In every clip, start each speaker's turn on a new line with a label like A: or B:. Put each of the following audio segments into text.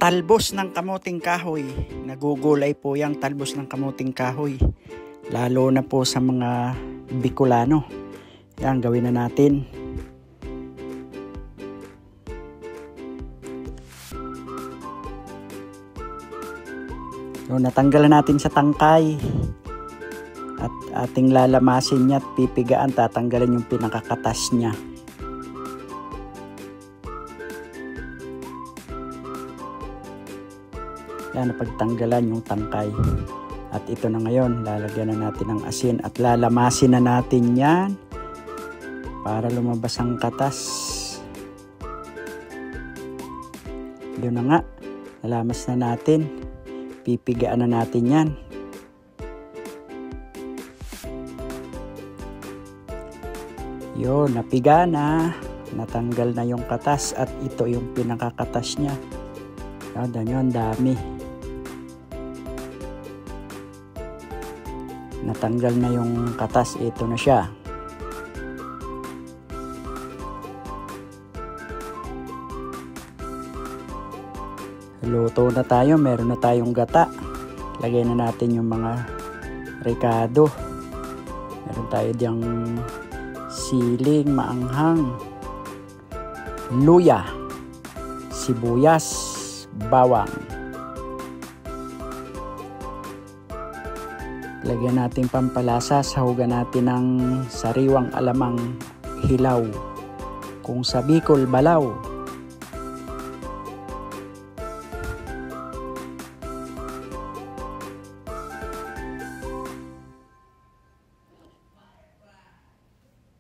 A: Talbos ng kamuting kahoy. Nagugulay po yung talbos ng kamuting kahoy. Lalo na po sa mga Bicolano. Yan, gawin na natin. So, natanggalan natin sa tangkay. At ating lalamasin niya at pipigaan. Tatanggalan yung pinakakatas niya. Yan, napagtanggalan yung tangkay. At ito na ngayon, lalagyan na natin ng asin at lalamasin na natin yan para lumabas ang katas. Yun na nga, nalamas na natin. Pipigaan na natin yan. Yun, napiga na. Natanggal na yung katas at ito yung pinakakatas niya. Yun, dami. Natanggal na yung katas, ito na siya. Luto na tayo, meron na tayong gata. Lagay na natin yung mga ricado. Meron tayo diyang siling maanghang, luya, sibuyas, bawang. Lagyan natin pampalasa, sahugan natin ng sariwang alamang hilaw. Kung sa Bicol, balaw.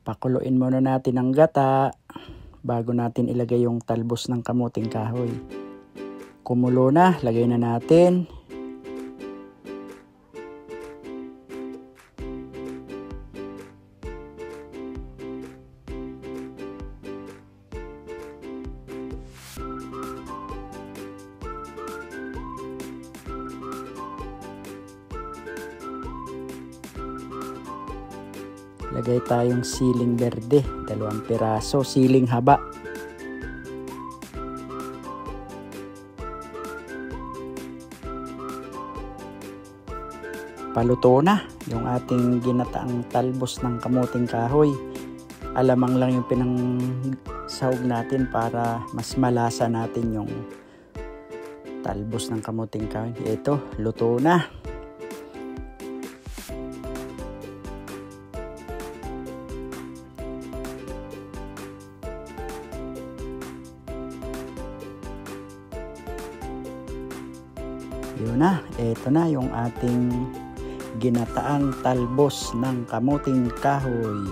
A: Pakuluin muna natin ang gata bago natin ilagay yung talbos ng kamuting kahoy. Kumulo na, lagay na natin. Lagay tayong siling berde, 2 piraso, siling haba. Paluto na yung ating ginataang talbos ng kamuting kahoy. Alamang lang yung pinangsahog natin para mas malasa natin yung talbos ng kamuting kahoy. Ito, luto na. Yun na, ito na yung ating ginataang talbos ng kamuting kahoy.